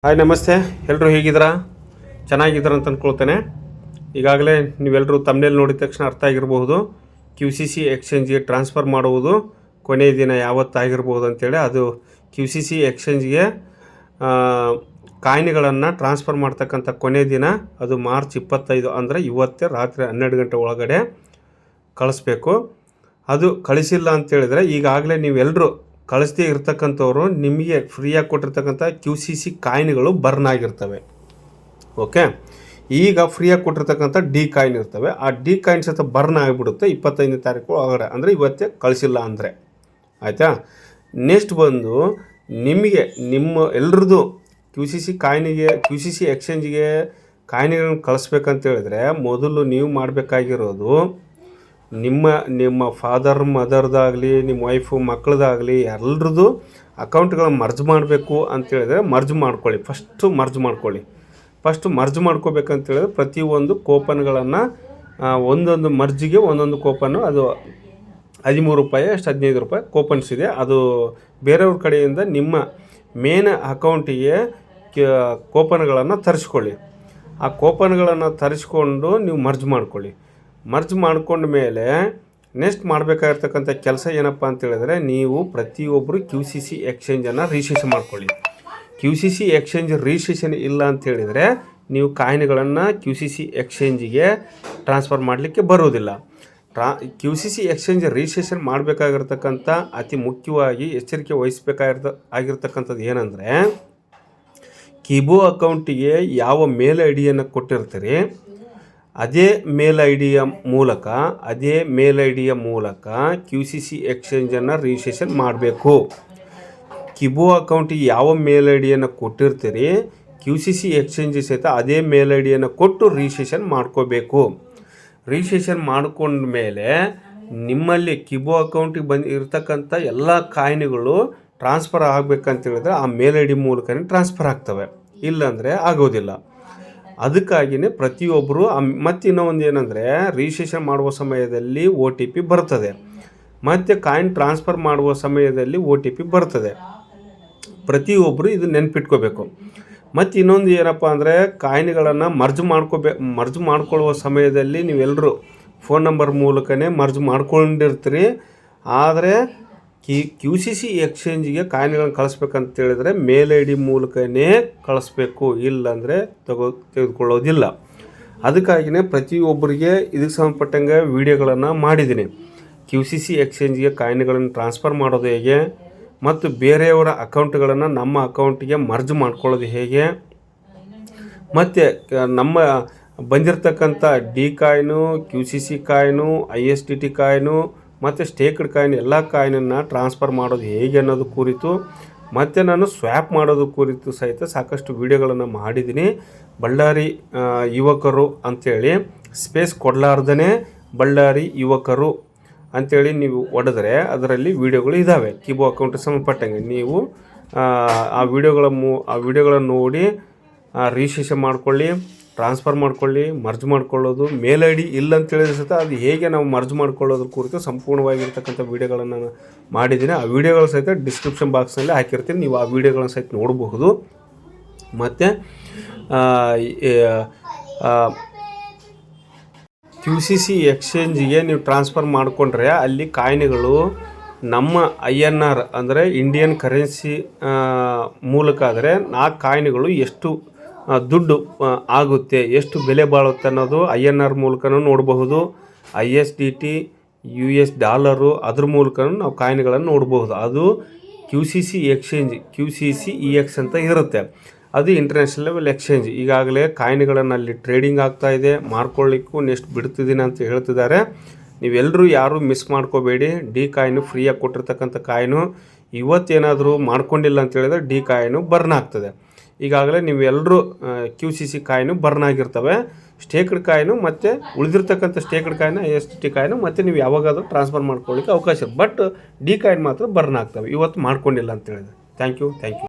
Hi ನಮಸ್ತೆ, ಎಲ್ಲರೂ ಹೇಗಿದ್ದೀರಾ? ಚೆನ್ನಾಗಿದ್ದೀರ ಅಂತ ಅಂದ್ಕೊಳ್ತೇನೆ. ಈಗಾಗಲೇ ನೀವೆಲ್ಲರೂ ತಮ್ಮನೇಲಿ ನೋಡಿದ ತಕ್ಷಣ ಅರ್ಥ ಆಗಿರಬಹುದು, QCC ಎಕ್ಸ್ಚೇಂಜ್ಗೆ ಟ್ರಾನ್ಸ್ಫರ್ ಮಾಡುವುದು ಕೊನೆಯ ದಿನ ಯಾವತ್ತಾಗಿರ್ಬೋದು ಅಂತೇಳಿ. ಅದು QCC ಎಕ್ಸ್ಚೇಂಜ್ಗೆ ಕಾಯಿನ್ಗಳನ್ನು ಟ್ರಾನ್ಸ್ಫರ್ ಮಾಡ್ತಕ್ಕಂಥ ಕೊನೆಯ ದಿನ ಅದು ಮಾರ್ಚ್ 25, ಅಂದರೆ ಇವತ್ತೇ ರಾತ್ರಿ 12 ಗಂಟೆ ಒಳಗಡೆ ಕಳಿಸ್ಬೇಕು. ಅದು ಕಳಿಸಿಲ್ಲ ಅಂತೇಳಿದರೆ ಈಗಾಗಲೇ ನೀವೆಲ್ಲರೂ ಕಳಿಸ್ದೇ ಇರ್ತಕ್ಕಂಥವ್ರು ನಿಮಗೆ ಫ್ರೀಯಾಗಿ ಕೊಟ್ಟಿರ್ತಕ್ಕಂಥ QCC ಕಾಯಿನ್ಗಳು ಬರ್ನ್ ಆಗಿರ್ತವೆ. ಓಕೆ, ಈಗ ಫ್ರೀಯಾಗಿ ಕೊಟ್ಟಿರ್ತಕ್ಕಂಥ ಡಿ ಕಾಯಿನ್ ಇರ್ತವೆ. ಆ ಡಿ ಕಾಯಿನ್ ಸಹಿತ ಬರ್ನ್ ಆಗಿಬಿಡುತ್ತೆ 25ನೇ ತಾರೀಕು ಒಳಗಡೆ, ಅಂದರೆ ಇವತ್ತೇ ಕಳಿಸಿಲ್ಲ ಅಂದರೆ. ಆಯಿತಾ? ನೆಕ್ಸ್ಟ್ ಬಂದು ನಿಮಗೆ ನಿಮ್ಮ ಎಲ್ಲರದ್ದು QCC ಎಕ್ಸ್ಚೇಂಜಿಗೆ ಕಾಯಿನ್ಗಳನ್ನು ಕಳಿಸ್ಬೇಕಂತ ಹೇಳಿದ್ರೆ ಮೊದಲು ನೀವು ಮಾಡಬೇಕಾಗಿರೋದು ನಿಮ್ಮ ಫಾದರ್ ಮದರ್ದಾಗಲಿ, ನಿಮ್ಮ ವೈಫು ಮಕ್ಕಳದಾಗಲಿ ಎಲ್ಲರದ್ದು ಅಕೌಂಟ್ಗಳನ್ನು ಮರ್ಜ್ ಮಾಡಬೇಕು ಅಂತೇಳಿದ್ರೆ ಮರ್ಜ್ ಮಾಡ್ಕೊಳ್ಳಿ. ಫಸ್ಟು ಮರ್ಜ್ ಮಾಡ್ಕೋಬೇಕಂತೇಳಿದ್ರೆ ಪ್ರತಿಯೊಂದು ಕೂಪನ್ಗಳನ್ನು ಒಂದೊಂದು ಮರ್ಜಿಗೆ ಒಂದೊಂದು ಕೂಪನ್ನು, ಅದು 13 ರೂಪಾಯಿ ಅಷ್ಟು 15 ರೂಪಾಯಿ ಕೂಪನ್ಸ್ ಇದೆ. ಅದು ಬೇರೆಯವ್ರ ಕಡೆಯಿಂದ ನಿಮ್ಮ ಮೇನ್ ಅಕೌಂಟಿಗೆ ಕೂಪನ್ಗಳನ್ನು ತರಿಸ್ಕೊಳ್ಳಿ. ಆ ಕೂಪನ್ಗಳನ್ನು ತರಿಸ್ಕೊಂಡು ನೀವು ಮರ್ಜ್ ಮಾಡ್ಕೊಳ್ಳಿ. ಮರ್ಜ್ ಮಾಡ್ಕೊಂಡ ಮೇಲೆ ನೆಕ್ಸ್ಟ್ ಮಾಡಬೇಕಾಗಿರ್ತಕ್ಕಂಥ ಕೆಲಸ ಏನಪ್ಪ ಅಂತೇಳಿದ್ರೆ, ನೀವು ಪ್ರತಿಯೊಬ್ಬರು QCC ಎಕ್ಸ್ಚೇಂಜನ್ನು ರಿಜಿಸ್ಟ್ರೇಷನ್ ಮಾಡ್ಕೊಳ್ಳಿ. QCC ಎಕ್ಸ್ಚೇಂಜ್ ರಿಜಿಸ್ಟ್ರೇಷನ್ ಇಲ್ಲ ಅಂತೇಳಿದರೆ ನೀವು ಕಾಯಿನ್ಗಳನ್ನು QCC ಎಕ್ಸ್ಚೇಂಜಿಗೆ ಟ್ರಾನ್ಸ್ಫರ್ ಮಾಡಲಿಕ್ಕೆ ಬರೋದಿಲ್ಲ. QCC ಎಕ್ಸ್ಚೇಂಜ್ ರಿಜಿಸ್ಟ್ರೇಷನ್ ಮಾಡಬೇಕಾಗಿರ್ತಕ್ಕಂಥ ಅತಿ ಮುಖ್ಯವಾಗಿ ಎಚ್ಚರಿಕೆ ವಹಿಸಬೇಕಾಗಿರ್ತಕ್ಕಂಥದ್ದು ಏನಂದರೆ, ಕಿಬೋ ಅಕೌಂಟಿಗೆ ಯಾವ ಮೇಲ್ ಐಡಿಯನ್ನು ಕೊಟ್ಟಿರ್ತೀರಿ ಅದೇ ಮೇಲ್ ಐಡಿಯ ಮೂಲಕ QCC ಎಕ್ಸ್ಚೇಂಜನ್ನು ರಿಜಿಸ್ಟ್ರೇಷನ್ ಮಾಡಬೇಕು. ಕಿಬೋ ಅಕೌಂಟಿಗೆ ಯಾವ ಮೇಲ್ ಐಡಿಯನ್ನು ಕೊಟ್ಟಿರ್ತೀರಿ QCC ಎಕ್ಸ್ಚೇಂಜ್ ಸಹಿತ ಅದೇ ಮೇಲ್ ಐಡಿಯನ್ನು ಕೊಟ್ಟು ರಿಜಿಸ್ಟ್ರೇಷನ್ ಮಾಡ್ಕೋಬೇಕು. ರಿಜಿಸ್ಟ್ರೇಷನ್ ಮಾಡ್ಕೊಂಡ ಮೇಲೆ ನಿಮ್ಮಲ್ಲಿ ಕಿಬೋ ಅಕೌಂಟಿಗೆ ಇರ್ತಕ್ಕಂಥ ಎಲ್ಲ ಕಾಯಿನ್ಗಳು ಟ್ರಾನ್ಸ್ಫರ್ ಆಗಬೇಕಂತೇಳಿದ್ರೆ ಆ ಮೇಲ್ ಐಡಿ ಮೂಲಕನೇ ಟ್ರಾನ್ಸ್ಫರ್ ಆಗ್ತವೆ, ಇಲ್ಲಾಂದರೆ ಆಗೋದಿಲ್ಲ. ಅದಕ್ಕಾಗಿಯೇ ಪ್ರತಿಯೊಬ್ಬರು ಮತ್ತು ಇನ್ನೊಂದು ಏನಂದರೆ, ರಿಜಿಸ್ಟ್ರೇಷನ್ ಮಾಡುವ ಸಮಯದಲ್ಲಿ OTP ಬರ್ತದೆ, ಮತ್ತು ಕಾಯಿನ್ ಟ್ರಾನ್ಸ್ಫರ್ ಮಾಡುವ ಸಮಯದಲ್ಲಿ OTP ಬರ್ತದೆ. ಪ್ರತಿಯೊಬ್ಬರು ಇದು ನೆನಪಿಟ್ಕೋಬೇಕು. ಮತ್ತು ಇನ್ನೊಂದು ಏನಪ್ಪ ಅಂದರೆ, ಕಾಯಿನ್ಗಳನ್ನು ಮರ್ಜ್ ಮಾಡ್ಕೊಳ್ಳುವ ಸಮಯದಲ್ಲಿ ನೀವೆಲ್ಲರೂ ಫೋನ್ ನಂಬರ್ ಮೂಲಕನೇ ಮರ್ಜ್ ಮಾಡ್ಕೊಂಡಿರ್ತೀರಿ. ಆದರೆ QCC ಎಕ್ಸ್ಚೇಂಜಿಗೆ ಕಾಯಿನ್ಗಳನ್ನು ಕಳಿಸ್ಬೇಕಂತೇಳಿದ್ರೆ ಮೇಲ್ ಐಡಿ ಮೂಲಕನೇ ಕಳಿಸ್ಬೇಕು, ಇಲ್ಲಾಂದರೆ ತೆಗೆದುಕೊಳ್ಳೋದಿಲ್ಲ. ಅದಕ್ಕಾಗಿಯೇ ಪ್ರತಿಯೊಬ್ಬರಿಗೆ ಇದಕ್ಕೆ ಸಂಬಂಧಪಟ್ಟಂಗೆ ವಿಡಿಯೋಗಳನ್ನು ಮಾಡಿದ್ದೀನಿ. QCC ಎಕ್ಸ್ಚೇಂಜಿಗೆ ಕಾಯಿನ್ಗಳನ್ನು ಟ್ರಾನ್ಸ್ಫರ್ ಮಾಡೋದು ಹೇಗೆ, ಮತ್ತು ಬೇರೆಯವರ ಅಕೌಂಟ್ಗಳನ್ನು ನಮ್ಮ ಅಕೌಂಟಿಗೆ ಮರ್ಜ್ ಮಾಡ್ಕೊಳ್ಳೋದು ಹೇಗೆ, ಮತ್ತು ನಮ್ಮ ಬಂದಿರತಕ್ಕಂಥ D coin, QCC coin, ISDT coin ಮತ್ತು ಸ್ಟೇಕ್ಡ್ ಕಾಯಿನ್ ಎಲ್ಲ ಕಾಯಿನನ್ನು ಟ್ರಾನ್ಸ್ಫರ್ ಮಾಡೋದು ಹೇಗೆ ಅನ್ನೋದು ಕುರಿತು, ಮತ್ತು ನಾನು ಸ್ವ್ಯಾಪ್ ಮಾಡೋದು ಕುರಿತು ಸಹಿತ ಸಾಕಷ್ಟು ವಿಡಿಯೋಗಳನ್ನು ಮಾಡಿದ್ದೀನಿ. ಬಳ್ಳಾರಿ ಯುವಕರು ಅಂಥೇಳಿ ಸ್ಪೇಸ್ ಕೊಡಲಾರ್ದೇ ಬಳ್ಳಾರಿ ಯುವಕರು ಅಂಥೇಳಿ ನೀವು ಹೊಡೆದ್ರೆ ಅದರಲ್ಲಿ ವಿಡಿಯೋಗಳು ಇದ್ದಾವೆ. ಕಿಬೋ ಅಕೌಂಟಿಗೆ ಸಂಬಂಧಪಟ್ಟಂಗೆ ನೀವು ಆ ವಿಡಿಯೋಗಳನ್ನು ನೋಡಿ ರಿಜಿಸ್ಟ್ರೇಷನ್ ಮಾಡ್ಕೊಳ್ಳಿ, ಟ್ರಾನ್ಸ್ಫರ್ ಮಾಡ್ಕೊಳ್ಳಿ, ಮರ್ಜ್ ಮಾಡ್ಕೊಳ್ಳೋದು. ಮೇಲ್ ಐಡಿ ಇಲ್ಲ ಅಂತೇಳಿದ್ರೆ ಸಹಿತ ಅದು ಹೇಗೆ ನಾವು ಮರ್ಜ್ ಮಾಡ್ಕೊಳ್ಳೋದ್ರ ಕುರಿತು ಸಂಪೂರ್ಣವಾಗಿರ್ತಕ್ಕಂಥ ವಿಡಿಯೋಗಳನ್ನು ನಾನು ಮಾಡಿದ್ದೀನಿ. ಆ ವಿಡಿಯೋಗಳು ಸಹಿತ ಡಿಸ್ಕ್ರಿಪ್ಷನ್ ಬಾಕ್ಸ್ನಲ್ಲಿ ಹಾಕಿರ್ತೀನಿ, ನೀವು ಆ ವಿಡಿಯೋಗಳನ್ನು ಸಹಿತ ನೋಡಬಹುದು. ಮತ್ತು QCC ಎಕ್ಸ್ಚೇಂಜಿಗೆ ನೀವು ಟ್ರಾನ್ಸ್ಫರ್ ಮಾಡಿಕೊಂಡ್ರೆ ಅಲ್ಲಿ ಕಾಯಿನ್ಗಳು ನಮ್ಮ INR ಅಂದರೆ ಇಂಡಿಯನ್ ಕರೆನ್ಸಿ ಮೂಲಕ ಆದರೆ ಆ ಕಾಯಿನ್ಗಳು ಎಷ್ಟು ದುಡ್ಡು ಆಗುತ್ತೆ, ಎಷ್ಟು ಬೆಲೆ ಬಾಳುತ್ತೆ ಅನ್ನೋದು INR ಮೂಲಕನೂ ನೋಡಬಹುದು. ISDT US ಡಾಲರು ಅದ್ರ ಮೂಲಕನೂ ನಾವು ಕಾಯಿನ್ಗಳನ್ನು ನೋಡಬಹುದು. ಅದು QCC ಎಕ್ಸ್ಚೇಂಜ್ QCCEX ಅಂತ ಇರುತ್ತೆ, ಅದು ಇಂಟರ್ನ್ಯಾಷನಲ್ ಲೆವೆಲ್ ಎಕ್ಸ್ಚೇಂಜ್. ಈಗಾಗಲೇ ಕಾಯಿನ್ಗಳನ್ನು ಅಲ್ಲಿ ಟ್ರೇಡಿಂಗ್ ಆಗ್ತಾಯಿದೆ, ಮಾರ್ಕೊಳ್ಳಿಕ್ಕೂ ನೆಕ್ಸ್ಟ್ ಬಿಡ್ತಿದ್ದೀನಿ ಅಂತ ಹೇಳ್ತಿದ್ದಾರೆ. ನೀವೆಲ್ಲರೂ ಯಾರೂ ಮಿಸ್ ಮಾಡ್ಕೋಬೇಡಿ. ಡಿ ಕಾಯಿನು ಫ್ರೀಯಾಗಿ ಕೊಟ್ಟಿರ್ತಕ್ಕಂಥ ಕಾಯಿನು ಇವತ್ತೇನಾದರೂ ಮಾಡ್ಕೊಂಡಿಲ್ಲ ಅಂತ ಹೇಳಿದ್ರೆ ಡಿ ಕಾಯಿನು ಬರ್ನ್ ಆಗ್ತದೆ. ಈಗಾಗಲೇ ನೀವೆಲ್ಲರೂ QCC ಕಾಯಿನು ಬರ್ನ್ ಆಗಿರ್ತವೆ, ಸ್ಟೇಕ್ಡ್ ಕಾಯಿನು ಮತ್ತು ಉಳಿದಿರ್ತಕ್ಕಂಥ ಸ್ಟೇಕ್ಡ್ ಕಾಯಿನು, ISDT ಕಾಯಿನು, ಮತ್ತು ನೀವು ಯಾವಾಗಾದರೂ ಟ್ರಾನ್ಸ್ಫರ್ ಮಾಡ್ಕೊಳ್ಳಿಕ್ಕೆ ಅವಕಾಶ. ಬಟ್ ಡಿ ಕಾಯಿನ್ ಮಾತ್ರ ಬರ್ನ್ ಆಗ್ತವೆ, ಇವತ್ತು ಮಾಡ್ಕೊಂಡಿಲ್ಲ ಅಂತ ಹೇಳಿದ್ರೆ. Thank you.